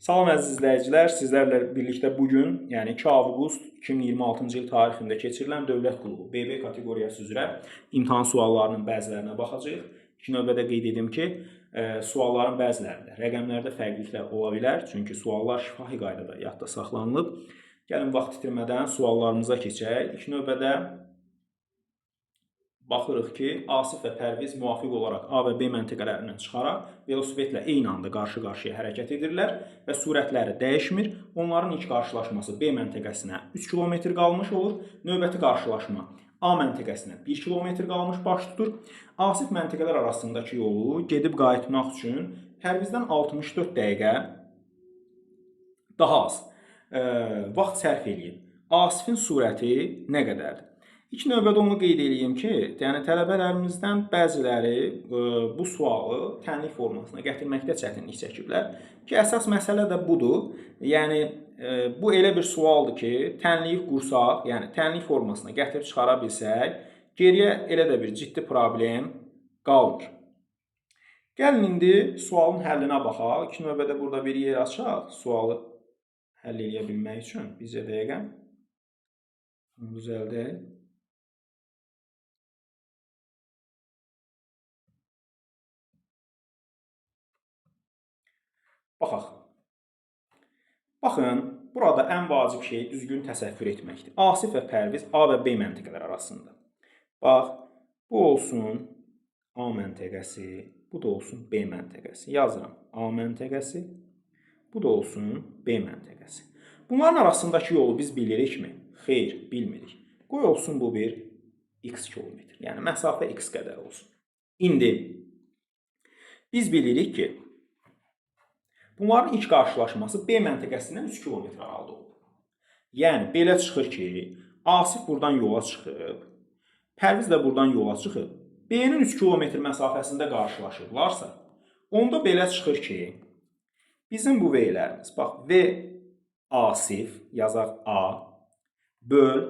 Salam əziz izləyicilər, sizlərlə birlikdə bugün, yəni 2 avqust 2026-cı il tarixində keçirilən Dövlət Qulubu BB kateqoriyası üzrə imtahan suallarının bəzilərinə baxacağıq. İlk növbədə qeyd edim ki, sualların bəzilərində rəqəmlərdə fərqliliklər ola bilər, çünki suallar şifahi qaydada yadda saxlanılıb. Gəlin vaxt itirmədən suallarımıza keçək. İlk növbədə baxırıq ki, Asif və Pərviz müvafiq olaraq A və B məntəqələrindən çıxaraq velosipedlə eyni anda qarşı-qarşıya hərəkət edirlər və sürətləri dəyişmir. Onların ilk qarşılaşması B məntəqəsinə 3 km qalmış olur. Növbəti qarşılaşma A məntəqəsinə 1 km qalmış baş tutur. Asif məntəqələr arasındakı yolu gedib qayıtmaq üçün Pərvizdən 64 dəqiqə daha az vaxt sərf edib. Asifin sürəti nə qədərdir? İlk növbədə onu qeyd edeyim ki, yəni tələbələrimizdən bəziləri bu sualı tənlik formasına gətirməkdə çətinlik çəkiblər ki, əsas məsələ də budur. Yəni bu elə bir sualdır ki, tənliyi qursaq, yəni tənlik formasına gətirib çıxara bilsək, geriyə elə də bir ciddi problem qalmır. Gəlin indi sualın həllinə baxaq. İlk növbədə burada bir yer açaq, sualı həll edə bilmək üçün. Bizcə dəqiqə düzəldək. Baxaq. Baxın, burada ən vacib şey düzgün təsəvvür etməkdir. Asif və Pərviz A və B məntəqələri arasında. Bax, bu olsun A məntəqəsi, bu da olsun B məntəqəsi. Yazıram A məntəqəsi, bu da olsun B məntəqəsi. Bunların arasındakı yolu biz bilirikmi? Xeyr, bilmirik. Qoy olsun bu bir x kilometr. Yəni məsafə x qədər olsun. İndi biz bilirik ki, bunların ilk qarşılaşması B məntəqəsindən 3 km aralıda oldu. Yəni, belə çıxır ki, Asif buradan yola çıxıb, Pərviz də buradan yola çıxıb, B-nin 3 km məsafəsində qarşılaşıblarsa, onda belə çıxır ki, bizim bu V-lərimiz, bax, V Asif, yazaq A, böl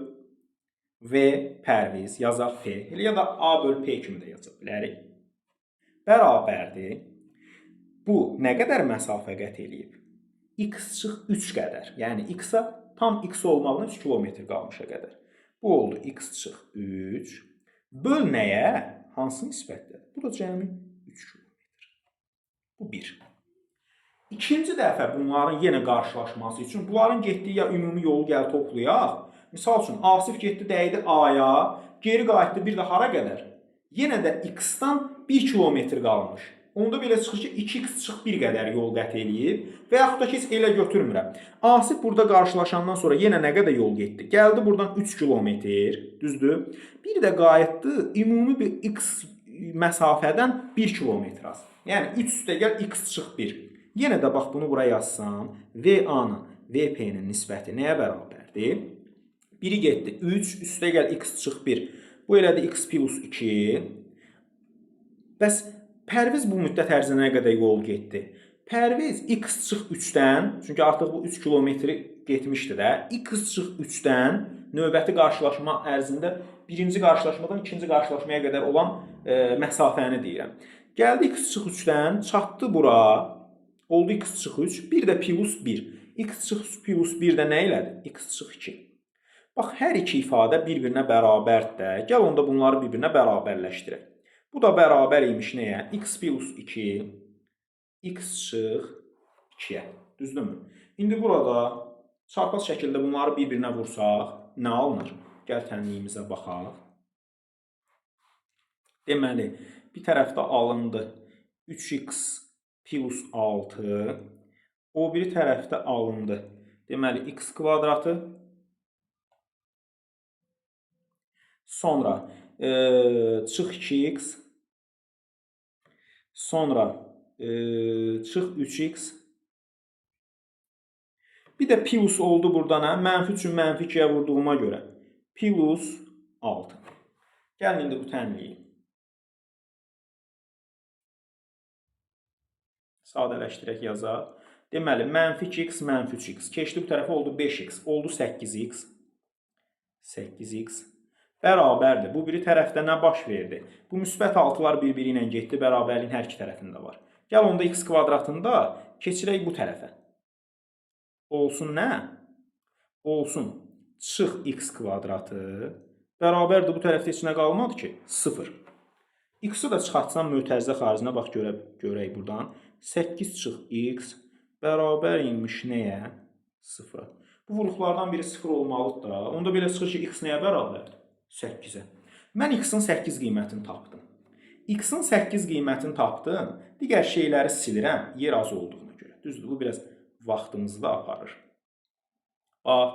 V Pərviz, yazaq P, ya da A böl P kimi də yaza bilərik, bərabərdir. Bu nə qədər məsafə qət eləyib? X çıx 3 qədər. Yəni x-a tam x olmağına 3 km qalmışa qədər. Bu oldu x çıx 3. Böl nəyə? Hansı nisbətdə? Bu da cəmi 3 km. Bu 1. İkinci dəfə bunların yenə qarşılaşması üçün bunların getdiyi ya ümumi yolu gəl toplayaq. Misal üçün Asif getdi dəydi A-ya, geri qayıtdı bir də hara qədər? Yenə də x-dan 1 km qalmış. Onda belə çıxır ki, 2x çıx 1 qədər yol qət eləyib və yaxud da ki, heç elə götürmürəm. Asif burada qarşılaşandan sonra yenə nə qədər yol getdi? Gəldi buradan 3 kilometr, düzdür? Bir də qayıtdı, ümumi bir x məsafədən 1 kilometr az. Yəni 3 üstə gəl x çıx 1. Yenə də bax bunu bura yazsam, VA-nın VP-nin nisbəti nəyə bərabərdir? Biri getdi 3, üstə gəl x çıx 1. Bu elədi x plus 2. Bəs Pərviz bu müddət ərzində nə qədər yol getdi? Pərviz x çıx 3-dən, çünki artıq bu 3 kilometri getmişdi də, x çıx 3-dən növbəti qarşılaşma ərzində birinci qarşılaşmadan ikinci qarşılaşmaya qədər olan məsafəni deyirəm. Gəldi x çıx 3-dən, çatdı bura, oldu x çıx 3, bir də plus 1. X çıx plus 1 də nə elədi? X çıx 2. Bax, hər iki ifadə bir-birinə bərabərdir də. Gəl onda bunları bir-birinə bərabərləşdirək. Bu da bərabər imiş nəyə? X plus 2, x çıx 2-yə. Düzdürmü? İndi burada çarpaz şəkildə bunları bir-birinə vursaq, nə alınır? Gəl tənliyimizə baxaq. Deməli, bir tərəfdə alındı 3x plus 6, o biri tərəfdə alındı. Deməli, x kvadratı. Sonra çıx 2x, sonra çıx 3x, bir də plus oldu buradan, mənfi üçün mənfi 2-yə vurduğuma görə, plus 6. Gəlin indi bu tənliyi sadələşdirək yazaq. Deməli, mənfi 2x, mənfi 3x, keçdi bu tərəfə oldu 5x, oldu 8x, 8x. Bərabərdir. Bu biri tərəfdə nə baş verdi? Bu müsbət 6-lar bir-biri ilə getdi, bərabərliyin hər iki tərəfində var. Gəl onda x kvadratında keçirək bu tərəfə. olsun nə? Olsun çıx x kvadratı bərabərdir. Bu tərəfdə heç nə qalmadı ki? 0. X-i də çıxartsam mötərizə xaricinə bax görək buradan. 8 çıx x bərabər imiş nəyə? 0. Bu vuruqlardan biri 0 olmalıdır da. Onda belə çıxır ki, x nəyə bərabərdir? 8-ə. Mən x-in 8 qiymətini tapdım. X-in 8 qiymətini tapdım. Digər şeyləri silirəm, yer az olduğuna görə. Düzdür, bu biraz vaxtımızı da aparır. Bax,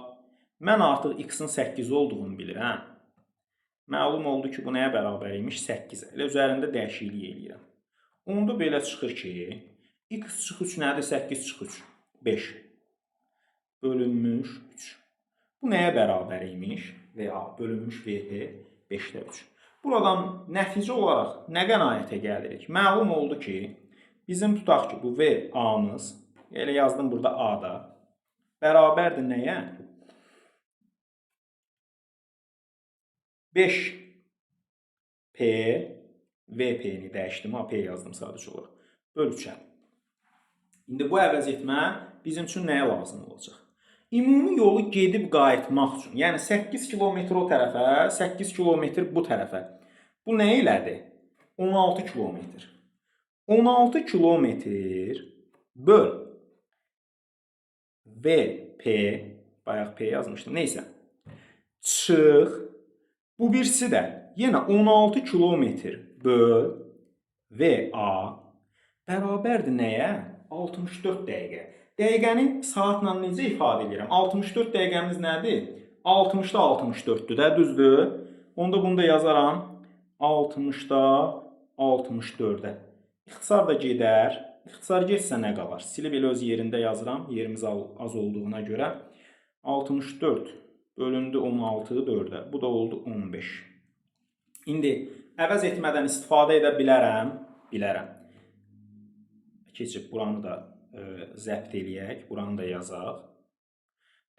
mən artıq x-in 8 olduğunu bilirəm. Məlum oldu ki, bu nəyə bərabər imiş? 8-ə. Elə üzərində dəyişiklik eləyirəm. Onda belə çıxır ki, x çıx 3 nədir? 8 çıx 3. 5. Bölünmüş 3. Bu nəyə bərabər imiş? VA bölünmüş VP 5-də 3. Buradan nəticə olaraq nə qənaətə gəlirik? Məlum oldu ki, bizim tutaq ki, bu VA-mız, elə yazdım burada A-da, bərabərdir nəyə? 5P, VP-ni dəyişdim, P yazdım sadəcə olaraq. Böl 3-ə. İndi bu əvəz etmə bizim üçün nəyə lazım olacaq? Ümumi yolu gedib qayıtmaq üçün, yəni 8 kilometr o tərəfə, 8 kilometr bu tərəfə. Bu nə elədir? 16 kilometr. 16 kilometr böl VP, bayaq P yazmışdım, neysə, çıx. Bu birisi də yenə 16 kilometr böl VA bərabərdir nəyə? 64 dəqiqə. Dəqiqəni saatla necə ifadə edirəm? 64 dəqiqəmiz nədir? 60-da 64-dür də, düzdür? Onda bunu da yazaram. 60-da 64-də. İxtisar da gedər. İxtisar getsə nə qalar? Silib elə öz yerində yazıram. Yerimiz az olduğuna görə. 64 bölündü 16 4-ə. Bu da oldu 15. İndi əvəz etmədən istifadə edə bilərəm. Keçib buranı da zəbt eləyək. Buranı da yazaq.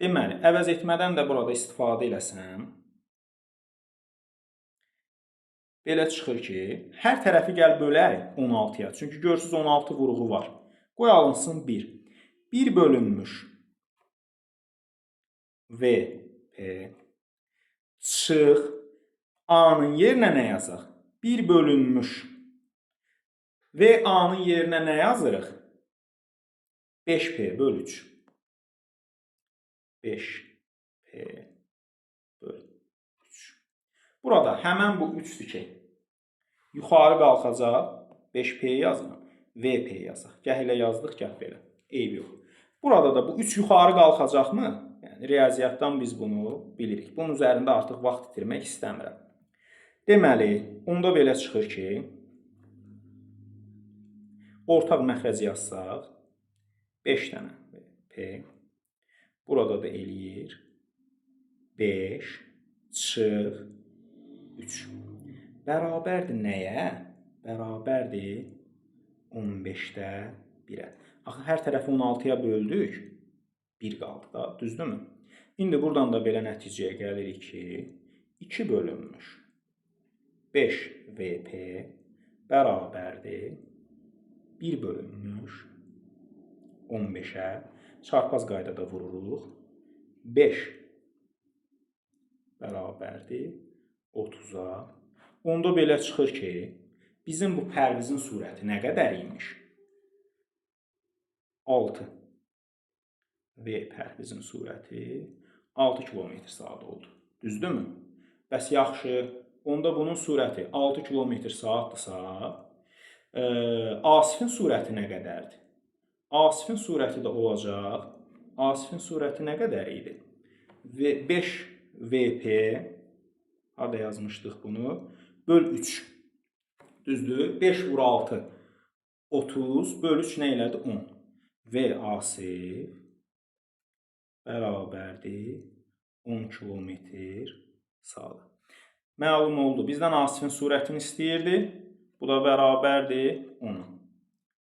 Deməli, əvəz etmədən də burada istifadə eləsəm. Belə çıxır ki, hər tərəfi gəl bölək 16-ya. Çünki görürsünüz 16 vuruğu var. Qoy alınsın 1. 1 bölünmüş VP çıx. A-nın yerinə nə yazaq? 1 bölünmüş VA-nın yerinə nə yazırıq? 5P böl 3. 5P böl 3. Burada həmən bu 3-dür ki, yuxarı qalxacaq, 5P yazıram, VP yazaq. Gəh elə yazdıq, gəh belə. Eyb yox. Burada da bu 3 yuxarı qalxacaqmı? Yəni, riyaziyyatdan biz bunu bilirik. Bunun üzərində artıq vaxt itirmək istəmirəm. Deməli, onda belə çıxır ki, ortaq məxrəc yazsaq, 5 dənə P, burada da eləyir, 5, çıx, 3. Bərabərdir nəyə? Bərabərdir 15-də 1-ə. Axı, hər tərəfi 16-ya böldük, 1 qaldı da, düzdürmü? İndi buradan da belə nəticəyə gəlirik ki, 2 bölünmüş 5 VP bərabərdir 1 bölünmüş 15-ə, çarpaz qaydada vururuq, 5 bərabərdir 30-a. Onda belə çıxır ki, bizim bu pərvizin surəti nə qədər imiş? 6. V pərvizin surəti 6 km/s oldu. Düzdürmü? Bəs yaxşı, onda bunun surəti 6 km/s-dırsa, Asifin surəti nə qədərdir? Asifin surəti də olacaq. Asifin surəti nə qədər idi? 5 VP, harada yazmışdıq bunu? Böl 3. Düzdür? 5 vur 6. 30 böl 3 nə elədi? 10. V Asif bərabərdir 10 km/s. Məlum oldu. Bizdən Asifin surətini istəyirdi. Bu da bərabərdir 10-a.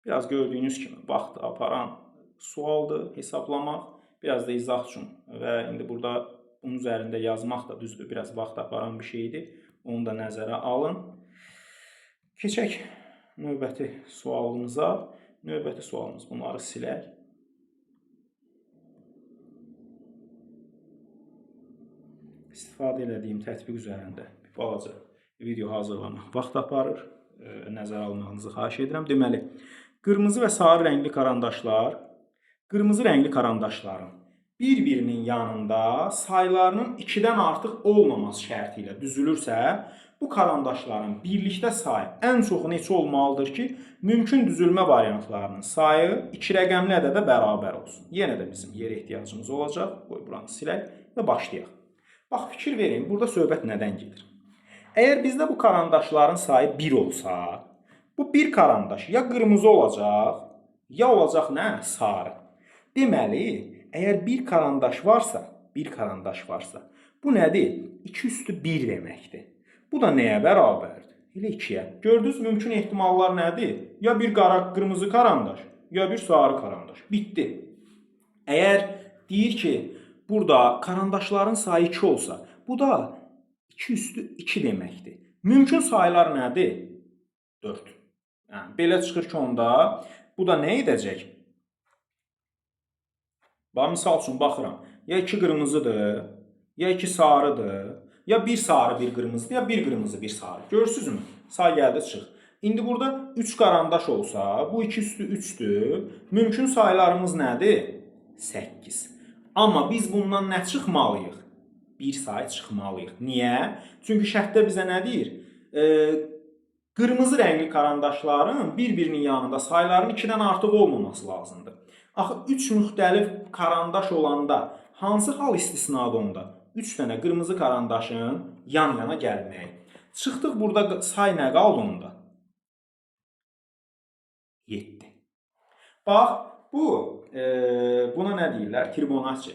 Biraz gördüyünüz kimi vaxtı aparan sualdır, hesablamaq. Biraz da izah üçün və indi burada bunun üzərində yazmaq da düzdür. Biraz vaxt aparan bir şeydir. Onu da nəzərə alın. Keçək növbəti sualımıza. Növbəti sualımız bunları silək. istifadə etdiyim tətbiq üzərində bir balaca video hazırlamaq vaxt aparır. Nəzərə almağınızı xahiş edirəm. Deməli, qırmızı və sarı rəngli karandaşlar, qırmızı rəngli karandaşların bir-birinin yanında saylarının 2-dən artıq olmaması şərti ilə düzülürsə, bu karandaşların birlikdə sayı ən çoxu neçə olmalıdır ki, mümkün düzülmə variantlarının sayı 2 rəqəmli ədədə bərabər olsun. Yenə də bizim yerə ehtiyacımız olacaq. Qoy buranı silək və başlayaq. Bax, fikir verin, burada söhbət nədən gedir? Əgər bizdə bu karandaşların sayı 1 olsa, bu bir karandaş ya qırmızı olacaq, ya olacaq nə? Sarı. Deməli, əgər bir karandaş varsa, bu nədir? 2 üstü 1 deməkdir. Bu da nəyə bərabərdir? Elə 2-yə. Gördünüz, mümkün ehtimallar nədir? Ya bir qırmızı karandaş, ya bir sarı karandaş. Bitdi. Əgər deyir ki, burada karandaşların sayı 2 olsa, bu da 2 üstü 2 deməkdir. Mümkün sayılar nədir? 4. Yəni, belə çıxır ki, onda bu da nə edəcək? Bax, misal üçün baxıram. Ya 2 qırmızıdır, ya 2 sarıdır, ya bir sarı bir qırmızıdır, ya bir qırmızı bir sarı. Görürsünüzmü? Say gəldi çıx. İndi burada 3 karandaş olsa, bu 2 üstü 3'dür. Mümkün sayılarımız nədir? 8. Amma biz bundan nə çıxmalıyıq? Bir sayı çıxmalıyıq. Niyə? Çünki şərtdə bizə nə deyir? Qırmızı rəngli karandaşların bir-birinin yanında sayıların 2-dən artıq olmaması lazımdır. Axı 3 müxtəlif karandaş olanda hansı hal istisnadır onda? 3 dənə qırmızı karandaşın yan-yana gəlməyi. Çıxdıq, burada say nə qaldı onda? 7. Bax, buna nə deyirlər? Fibonacci.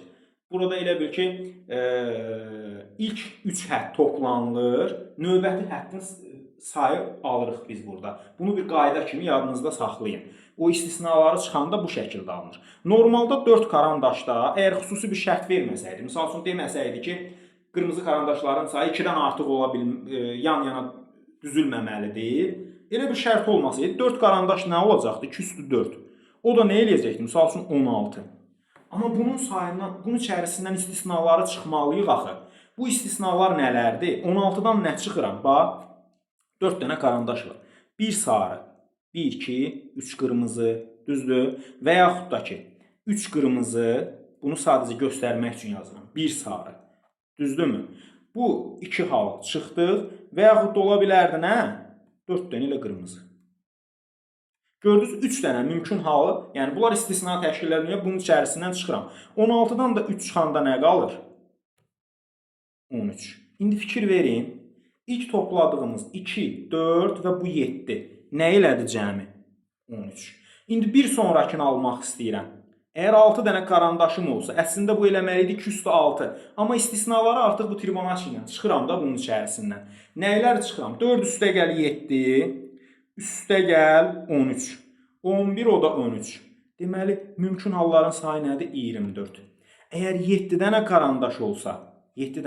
Burada elə bil ki, ilk 3 hədd toplanılır, növbəti həddin sayı alırıq biz burada. Bunu bir qayda kimi yadınızda saxlayın. O istisnaları çıxanda bu şəkildə alınır. Normalda 4 karandaşda, əgər xüsusi bir şərt verməsəydi, misal üçün deməsəydi ki, qırmızı karandaşların sayı 2-dən artıq yan-yana düzülməməlidir. Elə bir şərt olmasaydı, 4 karandaş nə olacaqdı? 2 üstü 4. O da nə eləyəcəkdi? Misal üçün 16. Amma bunun içərisindən istisnaları çıxmalıyıq axı. Bu istisnalar nələrdir? 16-dan nə çıxıram? Bax, 4 dənə karandaş var. 1 sarı, 1, 2, 3 qırmızı, düzdür? Və yaxud da ki, 3 qırmızı, bunu sadəcə göstərmək üçün yazıram. 1 sarı, düzdürmü? Bu 2 hal çıxdıq və yaxud da ola bilərdi nə? 4 dənə ilə qırmızı. Gördünüz, 3 dənə mümkün halı, yəni bunlar istisna təşkil edir, bunun içərisindən çıxıram. 16-dan da 3 çıxanda nə qalır? 13. İndi fikir verin, ilk topladığımız 2, 4 və bu 7 nə elədi cəmi? 13. İndi bir sonrakını almaq istəyirəm. Əgər 6 dənə karandaşım olsa, əslində bu eləməliydi 2 üstü 6. Amma istisnaları artıq bu Fibonacci ilə çıxıram da bunun içərisindən. Nəylər çıxıram? 4 üstə gəl 7. Üstə gəl 13. 11 o da 13. Deməli, mümkün halların sayı nədir? 24. Əgər 7 dənə karandaş olsa, 7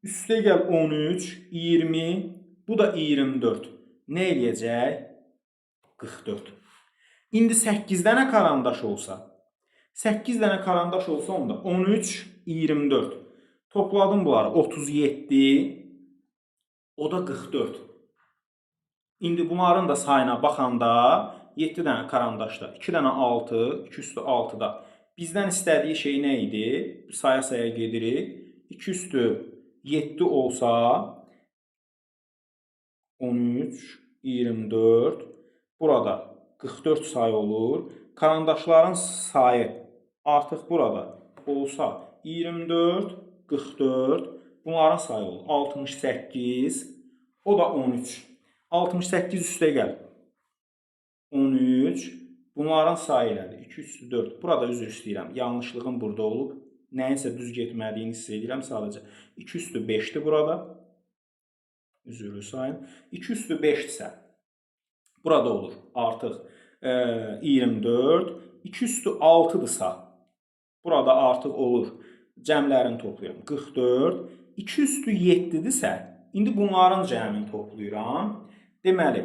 üstə gəl 13, 20, bu da 24. Nə eləyəcək? 44. İndi 8 dənə karandaş olsa, onda 13, 24. Topladım bunları, 37. O da 44. İndi bunların da sayına baxanda 7 dənə karandaşda, 2 dənə 6, 2 üstü 6-da. Bizdən istədiyi şey nə idi? Saya-saya gedirik. 2 üstü 7 olsa 13, 24. Burada 44 sayı olur. Karandaşların sayı artıq burada olsa 24, 44. Bunların sayı olur 68, o da 13. 68 üstə gəl. 13. Bunların sayı elədir. 2 üstü 4. Burada üzr istəyirəm. Yanlışlığım burada olub. Nəyinsə düz getmədiyini hiss edirəm sadəcə. 2 üstü 5'dir burada. Üzrlü sayın. 2 üstü 5'dirsə burada olur artıq 24. 2 üstü 6'dırsa burada artıq olur. Cəmlərini toplayıram. 44. 2 üstü 7'dirsə, indi bunların cəmini toplayıram. Deməli,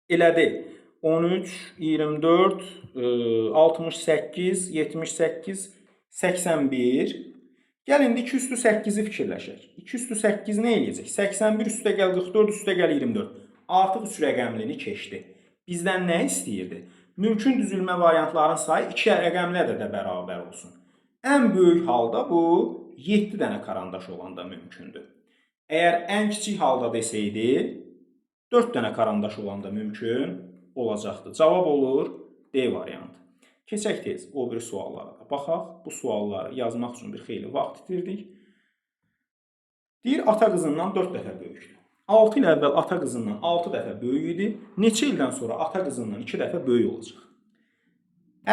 elədi 13, 24, 68, 78, 81. Gəl indi 2 üstü 8-i fikirləşək. 2 üstü 8 nə eləyəcək? 81 üstə gəl 44, üstə gəl 24. Artıq 3 rəqəmlini keçdi. Bizdən nə istəyirdi? Mümkün düzülmə variantlarının sayı 2 rəqəmli ədədə bərabər olsun. Ən böyük halda bu 7 dənə karandaş olanda mümkündür. Əgər ən kiçik halda desəydi, 4 dənə karandaş olanda mümkün olacaqdı. Cavab olur D variantı. Keçək tez o bir suallara da baxaq. Bu sualları yazmaq üçün bir xeyli vaxt itirdik. Deyir, ata qızından 4 dəfə böyükdür. 6 il əvvəl ata qızından 6 dəfə böyük idi. Neçə ildən sonra ata qızından 2 dəfə böyük olacaq?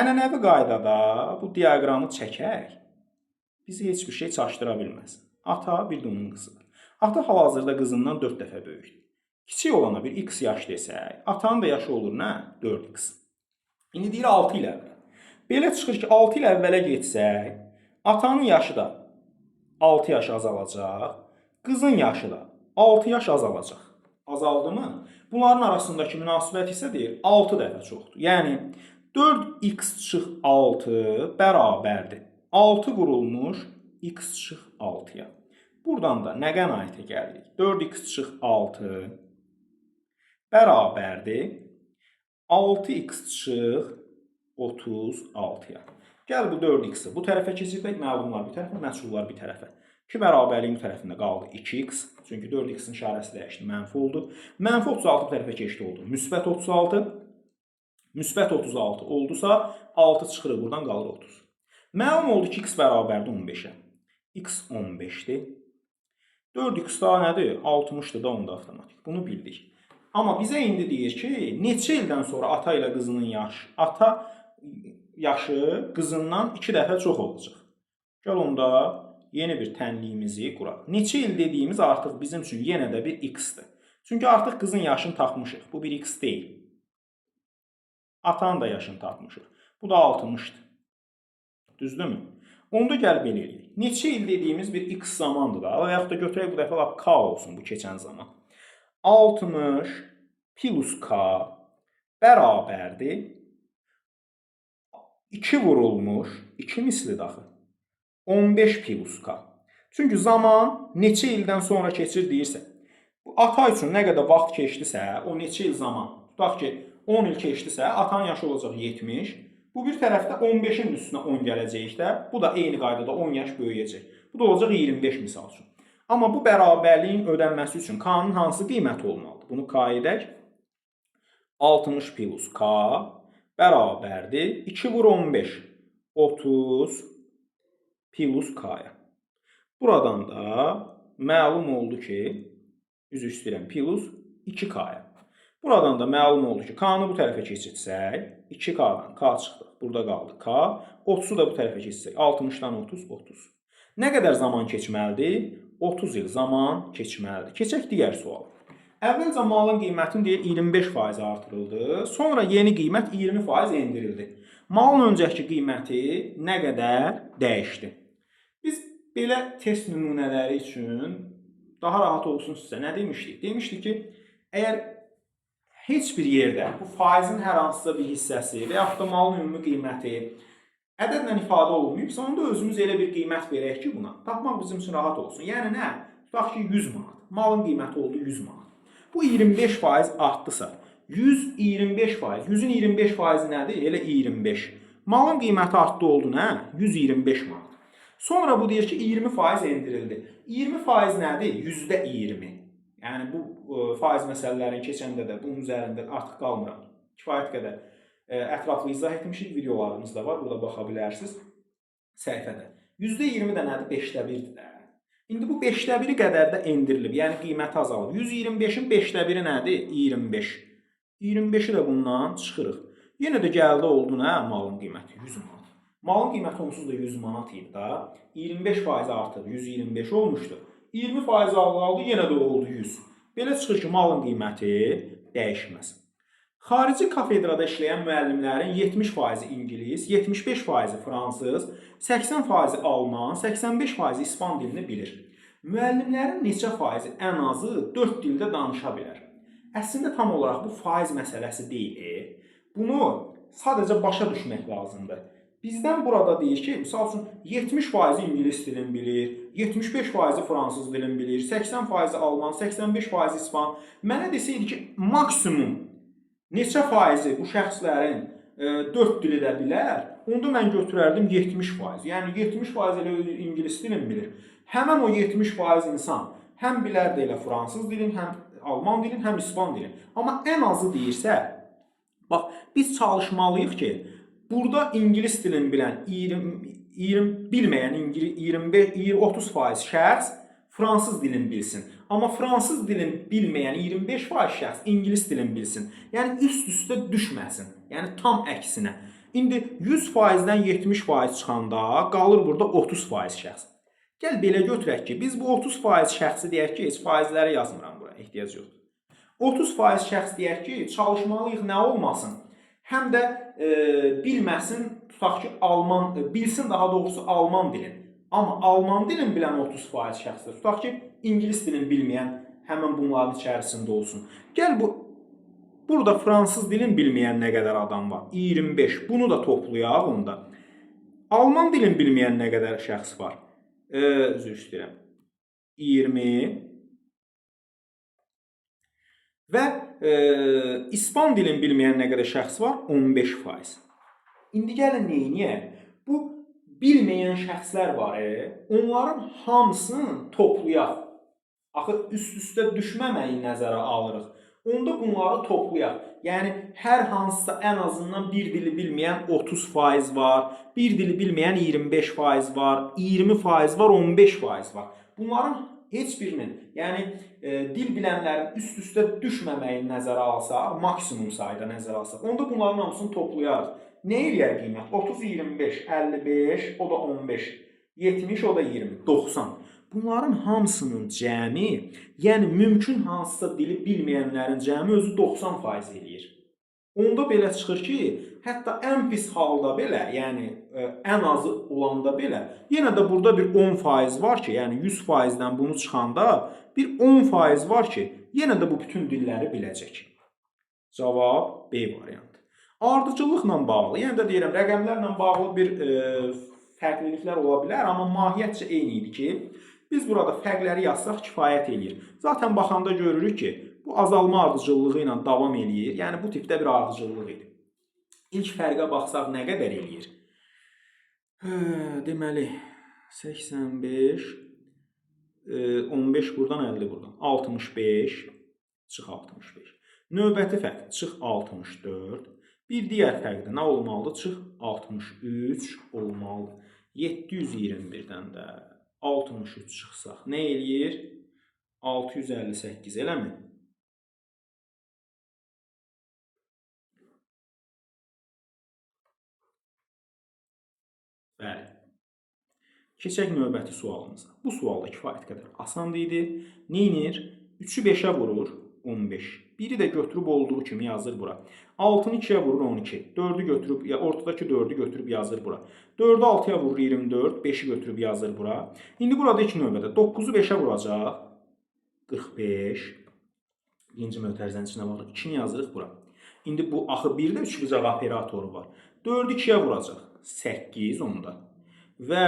Ənənəvi qaydada bu diaqramı çəkək, bizi heç bir şey çaşdıra bilməz. Ata bir də onun qızıdır. Ata hal-hazırda qızından 4 dəfə böyükdür. Kiçik olana bir x yaş desək, atanın da yaşı olur nə? 4x. İndi deyir 6 il əvvəl. Belə çıxır ki, 6 il əvvələ getsək, atanın yaşı da 6 yaş azalacaq, qızın yaşı da 6 yaş azalacaq. Azaldı mı? Bunların arasındakı münasibət isə deyir 6 dəfə çoxdur. Yəni 4x çıx 6 bərabərdir. 6 qurulmuş x çıx 6-ya. Buradan da nə qənaətə gəlirik? 4x çıx 6 bərabərdir 6x çıx 36-ya. Gəl bu 4x-i bu tərəfə keçirdək, məlumlar bir tərəfə, məchullar bir tərəfə. 2 bərabərliyin bu tərəfində qaldı 2x. Çünki 4x-in işarəsi dəyişdi, mənfi oldu. Mənfi 36 bu tərəfə keçdi oldu. Müsbət 36. Müsbət 36 oldusa, 6 çıxırıq, buradan qalır 30. Məlum oldu ki, x bərabərdir 15-ə. X 15-dir. 4x daha nədir? 60-dır da onda avtomatik. Bunu bildik. Amma bizə indi deyir ki, neçə ildən sonra ata ilə qızının yaşı qızından 2 dəfə çox olacaq. Gəl onda yeni bir tənliyimizi quraq. Neçə il dediyimiz artıq bizim üçün yenə də bir x-dir. Çünki artıq qızın yaşını tapmışıq. Bu bir x deyil. Atanın da yaşını tapmışıq. Bu da 60-dır. Düzdürmü? Onda gəl belə eləyək. Neçə il dediyimiz bir x zamandır da. Və yaxud da götürək bu dəfə k olsun bu keçən zaman. 60 plus k bərabərdir 2 vurulmuş 2 misli daxı 15 plus k. Çünki zaman neçə ildən sonra keçir deyirsə, bu ata üçün nə qədər vaxt keçdisə, o neçə il zaman, tutaq ki 10 il keçdisə, atanın yaşı olacaq 70. Bu bir tərəfdə 15-in üstünə 10 gələcəkdə, bu da eyni qaydada 10 yaş böyüyəcək. Bu da olacaq 25 misal üçün. Amma bu bərabərliyin ödənməsi üçün k-nın hansı qiyməti olmalıdır? Bunu k edək. 60 plus k bərabərdir 2 vur 15 30 plus k-ya. Buradan da məlum oldu ki, üzr istəyirəm, plus 2k-ya. Buradan da məlum oldu ki, k-nı bu tərəfə keçirsək, 2k-dan k çıxdı. Burada qaldı k. 30-u da bu tərəfə keçirsək, 60-dan 30, 30. Nə qədər zaman keçməlidir? 30 il zaman keçməlidir. Keçək digər sual. Əvvəlcə malın qiymətini deyir 25% artırıldı. Sonra yeni qiymət 20% endirildi. Malın öncəki qiyməti nə qədər dəyişdi? Biz belə test nümunələri üçün daha rahat olsun sizə nə demişdik? Demişdik ki, əgər heç bir yerdə bu faizin hər hansısa bir hissəsi və yaxud da malın ümumi qiyməti ədədlə ifadə olunmayıbsa, onda özümüz elə bir qiymət verək ki, buna. Tapmaq bizim üçün rahat olsun. Yəni nə? Tutaq ki, 100 manat. Malın qiyməti oldu 100 manat. Bu 25% artdısa, 125%, 100-ün 25%-i nədir? Elə 25. Malın qiyməti artdı oldu nə? 125 manat. Sonra bu deyir ki, 20% endirildi. 20% nədir? %20. Yəni bu faiz məsələlərini keçəndə də bunun üzərində artıq qalmıram. Kifayət qədər ətraflı izah etmişik, videolarımız da var, burada baxa bilərsiniz səhifədə. %20 də nədir? 5də 1-dir də. İndi bu 5də 1-i qədər də endirilib, yəni qiyməti azalıb. 125-in 5də 1-i nədir? 25. 25-i də bundan çıxırıq. Yenə də gəldi oldu nə? Malın qiyməti 100 manat. Malın qiyməti onsuz da 100 manat idi da. 25% artıb 125 olmuşdu. 20% azaldı, yenə də oldu 100. Belə çıxır ki, malın qiyməti dəyişməz. Xarici kafedrada işləyən müəllimlərin 70% ingilis, 75% fransız, 80% alman, 85% ispan dilini bilir. Müəllimlərin neçə faizi ən azı 4 dildə danışa bilər? Əslində tam olaraq bu faiz məsələsi deyil. Bunu sadəcə başa düşmək lazımdır. Bizdən burada deyir ki, misal üçün 70% ingilis dilini bilir, 75% fransız dilini bilir, 80% alman, 85% ispan. Mənə desəydi ki, maksimum neçə faizi bu şəxslərin 4 dili də bilər, onda mən götürərdim 70%. Yəni 70% elə ingilis dilini bilir. Həmin o 70% insan həm bilərdi elə fransız dilini, həm alman dilini, həm ispan dilini. Amma ən azı deyirsə, bax, biz çalışmalıyıq ki, burada ingilis dilini bilən 20 bilməyən 25-30% şəxs fransız dilini bilsin. Amma fransız dilini bilməyən 25% şəxs ingilis dilini bilsin. Yəni üst-üstə düşməsin. Yəni tam əksinə. İndi 100%-dən 70% çıxanda qalır burada 30% şəxs. Gəl belə götürək ki, biz bu 30% şəxsi deyək ki, heç faizləri yazmıram bura, ehtiyac yoxdur. 30% şəxs deyək ki, çalışmalıyıq nə olmasın? Həm də bilməsin, tutaq ki, bilsin daha doğrusu alman dilini. Amma alman dilini bilən 30% şəxsdir. Tutaq ki, ingilis dilini bilməyən həmin bunların içərisində olsun. Gəl burada fransız dilini bilməyən nə qədər adam var? 25. Bunu da toplayaq onda. Alman dilini bilməyən nə qədər şəxs var? Üzr istəyirəm. 20. Və ispan dilini bilməyən nə qədər şəxs var? 15%. İndi gəlin neyniyək? Bu bilməyən şəxslər var, onların hamısını toplayaq. Axı üst-üstə düşməməyi nəzərə alırıq. Onda bunları toplayaq. Yəni hər hansısa ən azından bir dili bilməyən 30% var, bir dili bilməyən 25% var, 20% var, 15% var. Bunların heç birinin, yəni dil bilənlərin üst-üstə düşməməyi nəzərə alsaq, maksimum sayda nəzərə alsaq, onda bunların hamısını toplayarıq. Nə eləyər qiymət? 30, 25, 55, o da 15, 70, o da 20, 90. Bunların hamısının cəmi, yəni mümkün hansısa dili bilməyənlərin cəmi özü 90% eləyir. Onda belə çıxır ki, hətta ən pis halda belə, yəni ən azı olanda belə, yenə də burada bir 10% var ki, yəni 100%-dən bunu çıxanda bir 10% var ki, yenə də bu bütün dilləri biləcək. Cavab B variantı. Ardıcıllıqla bağlı, yəni də deyirəm, rəqəmlərlə bağlı bir fərqliliklər ola bilər, amma mahiyyətcə eyni idi ki, biz burada fərqləri yazsaq kifayət eləyir. Zaten baxanda görürük ki, bu azalma ardıcıllığı ilə davam eləyir. Yəni bu tipdə bir ardıcıllıq idi. İlk fərqə baxsaq nə qədər eləyir? Deməli 85 15 buradan 50 buradan 65 çıx 65. Növbəti fərq çıx 64. Bir digər fərq də nə olmalıdır? Çıx 63 olmalıdır. 721-dən də 63 çıxsaq nə eləyir? 658 eləmi? Bəli. Keçək növbəti sualımıza. Bu sualda kifayət qədər asan idi. Neynir? 3-ü 5-ə vurur 15. Biri də götürüb olduğu kimi yazır bura. 6-nı 2-yə vurur 12. 4-ü götürüb, ortadakı 4-ü götürüb yazır bura. 4-ü 6-ya vurur 24. 5-i götürüb yazır bura. İndi burada iki növbədə 9-u 5-ə vuracaq. 45. Birinci mötərizənin içinə baxırıq. 2-ni yazırıq bura. İndi bu axı bir də 3 bucaq operatoru var. 4-ü 2-yə vuracaq. 8 onda. Və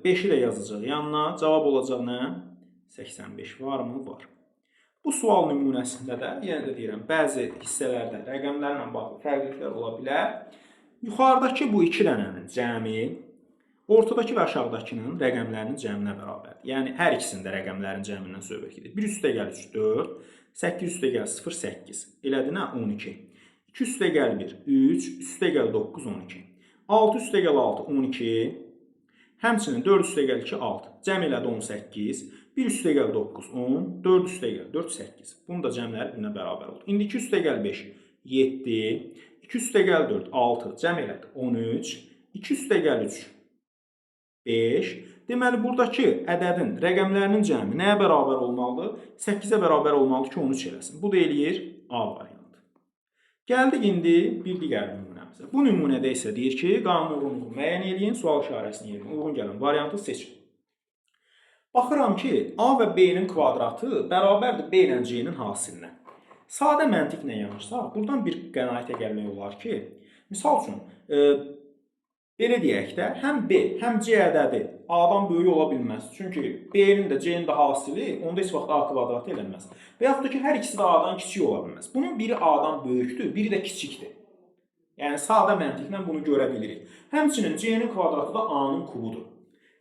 5-i də yazacaq yanına. Cavab olacaq nə? 85 varmı? Var. Bu sual nümunəsində də, yenə də deyirəm, bəzi hissələrdə rəqəmlərlə bağlı fərqliliklər ola bilər. Yuxarıdakı bu iki dənənin cəmi, ortadakı və aşağıdakının rəqəmlərinin cəminə bərabərdir. Yəni, hər ikisində rəqəmlərin cəmindən söhbət gedir. 1 üstəgəl 3, 4, 8 üstəgəl 0, 8. Elədi nə? 12. 2 üstəgəl 1, 3, üstəgəl 9, 12. 6 üstəgəl 6, 12. Həmçinin 4 üstəgəl 2, 6. Cəm elədi 18. 1 üstəgəl 9, 10. 4 üstəgəl 4, 8. Bunun da cəmləri birinə bərabər oldu. İndi 2 üstəgəl 5, 7. 2 üstəgəl 4, 6. Cəm elədi 13. 2 üstəgəl 3, 5. Deməli, buradakı ədədin rəqəmlərinin cəmi nəyə bərabər olmalıdır? 8-ə bərabər olmalıdır ki, 13 eləsin. Bu da eləyir A variantı. Gəldik indi bir digər nümunəmizə. Bu nümunədə isə deyir ki, qanun uyğunluğu müəyyən edin, sual işarəsini yerinə uyğun gələn variantı seçin. Baxıram ki, A və B-nin kvadratı bərabərdir B ilə C-nin hasilinə. Sadə məntiqlə yanaşsaq, buradan bir qənaətə gəlmək olar ki, misal üçün, Belə deyək də, həm B, həm C ədədi A-dan böyük ola bilməz. Çünki B-nin də C-nin də hasili onda heç vaxt A kvadratı eləməz. Və yaxud da ki, hər ikisi də A-dan kiçik ola bilməz. Bunun biri A-dan böyükdür, biri də kiçikdir. Yəni sadə məntiqlə bunu görə bilirik. Həmçinin C-nin kvadratı da A-nın kubudur.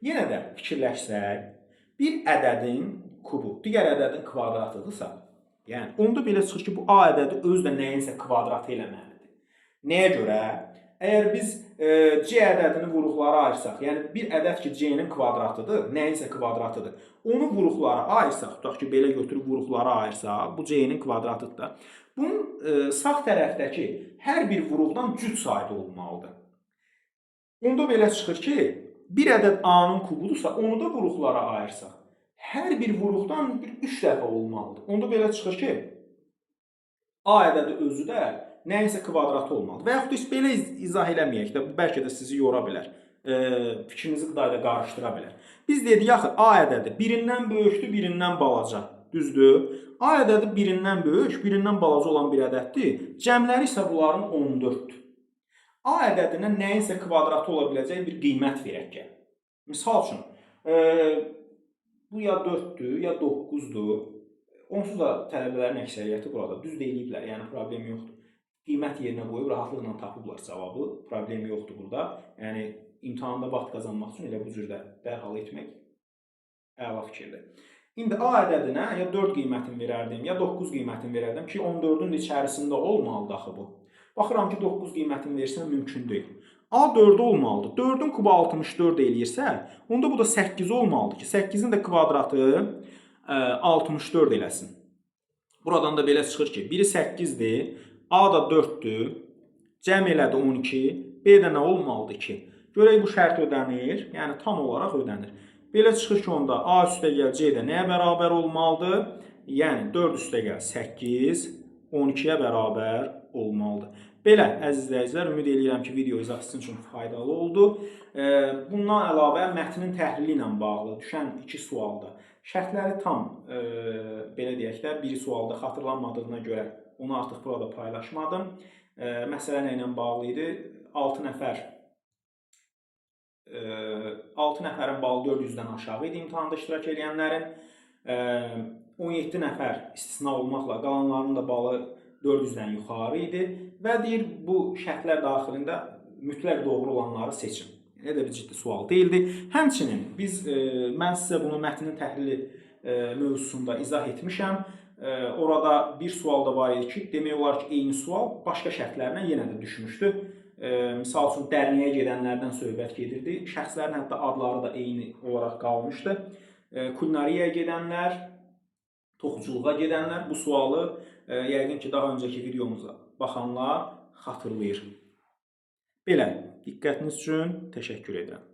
Yenə də fikirləşsək, bir ədədin kubu digər ədədin kvadratıdırsa, yəni onda belə çıxır ki, bu A ədədi öz də nəyinsə kvadratı eləməlidir. Nəyə görə? Əgər biz C ədədini vuruqlara ayırsaq, yəni bir ədəd ki, C-nin kvadratıdır, nəyinsə kvadratıdır, onu vuruqlara ayırsaq, tutaq ki, belə götürüb vuruqlara ayırsaq, bu C-nin kvadratıdır da, bunun sağ tərəfdəki hər bir vuruqdan cüt sayda olmalıdır. Onda belə çıxır ki, bir ədəd A-nın kubudursa, onu da vuruqlara ayırsaq, hər bir vuruqdan 3 dəfə olmalıdır. Onda belə çıxır ki, A ədədi özü də nəyinsə kvadratı olmalıdır. Və yaxud da belə izah eləməyək də, bu bəlkə də sizi yora bilər. Fikrinizi da qarışdıra bilər. Biz dedik, axı A ədədi birindən böyükdür, birindən balaca. Düzdür? A ədədi birindən böyük, birindən balaca olan bir ədəddir. Cəmləri isə bunların 14-dür. A ədədinə nəyinsə kvadratı ola biləcək bir qiymət verək gəl. Misal üçün, bu ya 4-dür, ya 9-dur. Onsuz da tələbələrin əksəriyyəti burada düz deyiliblər, yəni problem yoxdur. Qiymət yerinə qoyub rahatlıqla tapıblar cavabı, problem yoxdur burada. Yəni imtahanda vaxt qazanmaq üçün elə bu cürdə dərhal etmək əla fikirdir. İndi A ədədinə ya 4 qiymətini verərdim, ya 9 qiymətini verərdim ki, 14-ün də içərisində olmalıdır axı bu. Baxıram ki, 9 qiymətini versən mümkün deyil. A 4 olmalıdır. 4-ün kubu 64 eləyirsə, onda bu da 8 olmalıdır ki, 8-in də kvadratı 64 eləsin. Buradan da belə çıxır ki, biri 8-dir, A da 4-dür, cəm elədi 12, B də nə olmalıdır ki? Görək bu şərt ödənir, yəni tam olaraq ödənir. Belə çıxır ki, onda A üstə gəl C də nəyə bərabər olmalıdır? Yəni 4 üstə gəl 8, 12-yə bərabər olmalıdır. Belə, əziz izləyicilər, ümid edirəm ki, video izah sizin üçün faydalı oldu. Bundan əlavə, mətnin təhlili ilə bağlı düşən 2 sualda şərtləri tam, belə deyək də, biri sualda xatırlanmadığına görə onu artıq burada paylaşmadım. Məsələ nə ilə bağlı idi? 6 nəfərin balı 400-dən aşağı idi imtahanda iştirak edənlərin. 17 nəfər istisna olmaqla qalanların da balı 400-dən yuxarı idi və deyir, bu şərtlər daxilində mütləq doğru olanları seçin. Elə də bir ciddi sual deyildi. Həmçinin mən sizə bunu mətnin təhlili mövzusunda izah etmişəm. Orada bir sual da var idi ki, demək olar ki, eyni sual başqa şərtlərlə yenə də düşmüşdü. Misal üçün, dərnəyə gedənlərdən söhbət gedirdi. Şəxslərin hətta adları da eyni olaraq qalmışdı. Kulinariyaya gedənlər, toxuculuğa gedənlər bu sualı yəqin ki, daha öncəki videomuza baxanlar xatırlayır. Belə, diqqətiniz üçün təşəkkür edirəm.